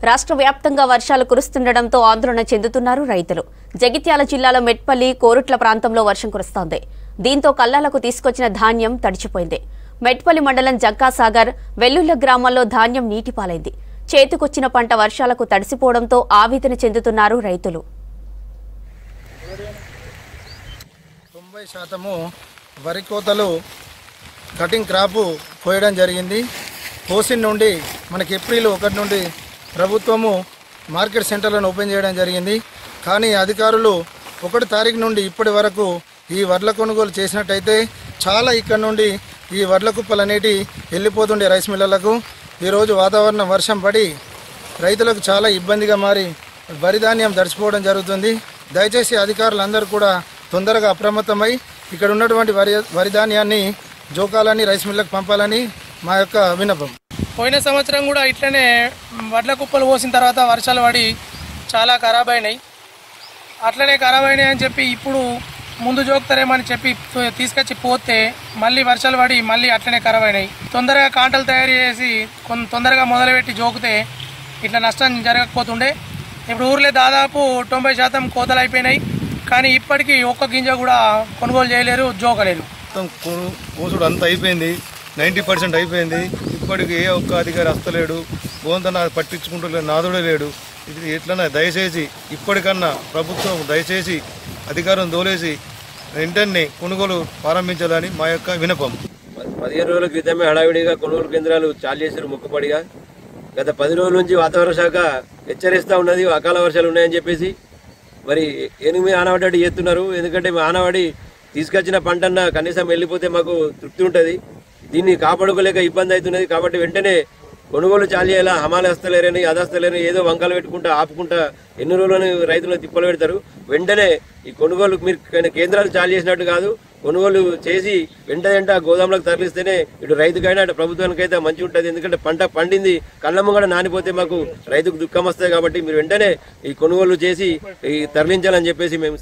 రాష్ట్ర వ్యాప్తంగా వర్షాలు కురుస్తుండటంతో ఆందోళన చెందుతున్నారు రైతులు. జగిత్యాల జిల్లాలో మెట్పల్లి, కోరుట్ల ప్రాంతంలో వర్షం కురుస్తోంది. దీంతో కల్లాలకు తీసుకొచ్చిన ధాన్యం తడిచిపోయింది. మెట్పల్లి మండలం జంకాసాగర్, వెల్లుల్ల గ్రామాల్లో ధాన్యం నీటిపాలైంది. చేతికొచ్చిన పంట వర్షాలకు తడిసిపోవడంతో ఆవేదన చెందుతున్నారు రైతులు. 90% వరి కోతలు కటింగ్ క్రాప్ కోయడం జరిగింది. కోసిన నుండి మనకి ఏప్రిల్ 1 నుండి ప్రభుత్వము మార్కెట్ సెంటర్లను ఓపెన్ చేయడం జరిగింది. కానీ అధికారులు 1 తారీఖు నుండి ఇప్పటి వరకు ఈ వడ్ల కొనుగోలు చేసినట్టయితే చాలా ఇక్కడ నుండి ఈ వడ్ల కుప్పలు అనేటి వెళ్ళిపోతుండే రైస్ మిల్లలకు. ఈరోజు వాతావరణం వర్షం పడి రైతులకు చాలా ఇబ్బందిగా మారి వరి ధాన్యం తడిచిపోవడం జరుగుతుంది. దయచేసి అధికారులందరూ కూడా తొందరగా అప్రమత్తమై ఇక్కడ ఉన్నటువంటి వరి ధాన్యాన్ని జోకాలని రైస్ మిల్లకు పంపాలని మా యొక్క విన్నపం. పోయిన సంవత్సరం కూడా ఇట్లనే వడ్ల కుప్పలు పోసిన తర్వాత వర్షాలు పడి చాలా ఖరాబ్ అయినాయి. అట్లనే ఖరాబ్ అయినాయి అని చెప్పి ఇప్పుడు ముందు జోకుతారేమని చెప్పి తీసుకొచ్చి పోతే మళ్ళీ వర్షాలు పడి మళ్ళీ అట్లనే ఖరాబ్ అయినాయి. తొందరగా కాంటలు తయారు చేసి తొందరగా మొదలుపెట్టి జోకితే ఇట్లా నష్టం జరగకపోతుండే. ఇప్పుడు ఊర్లో దాదాపు 90% కోతలు అయిపోయినాయి. కానీ ఇప్పటికీ ఒక్క గింజ కూడా కొనుగోలు చేయలేరు, జోకలేరు. మొత్తం కోసుడు అంతా అయిపోయింది, 90% అయిపోయింది. ఇప్పటికి ఏ ఒక్క అధికారి వస్తలేడు, బోంతన పట్టించుకుంటూ నాదుడే లేడు. ఇది ఎట్లన్నా దయచేసి ఇప్పటికన్నా ప్రభుత్వం దయచేసి అధికారం దోలేసి వెంటనే కొనుగోలు ప్రారంభించాలని మా యొక్క వినపం. 15 రోజుల క్రితమే హడావిడిగా కొనుగోలు కేంద్రాలు చాలు చేశారు ముక్కుపడిగా. గత 10 రోజుల నుంచి వాతావరణ శాఖ హెచ్చరిస్తూ ఉన్నది అకాల వర్షాలు ఉన్నాయని చెప్పేసి. మరి ఎనిమిది ఆనవాడి చేస్తున్నారు. ఎందుకంటే మా ఆనవాడి తీసుకొచ్చిన పంటన్నా కనీసం వెళ్ళిపోతే మాకు తృప్తి ఉంటుంది. దీన్ని కాపాడుకోలేక ఇబ్బంది అవుతున్నది. కాబట్టి వెంటనే కొనుగోలు చాలు చేయాలా. హమాలి వస్తలేరని అదస్తలేరని ఏదో వంకలు పెట్టుకుంటా ఆపుకుంటా ఎన్ని రోజులని రైతులు తిప్పలు పెడతారు. వెంటనే ఈ కొనుగోలు మీరు కేంద్రాలు చాలు చేసినట్టు కాదు, కొనుగోలు చేసి వెంట గోదాంలకు తరలిస్తేనే ఇటు రైతుకైనా అటు ప్రభుత్వానికైతే మంచి ఉంటుంది. ఎందుకంటే పంట పండింది కళ్ళ ముంగడ నానిపోతే మాకు రైతుకు దుఃఖం వస్తుంది. కాబట్టి మీరు వెంటనే ఈ కొనుగోలు చేసి తరలించాలని చెప్పేసి మేము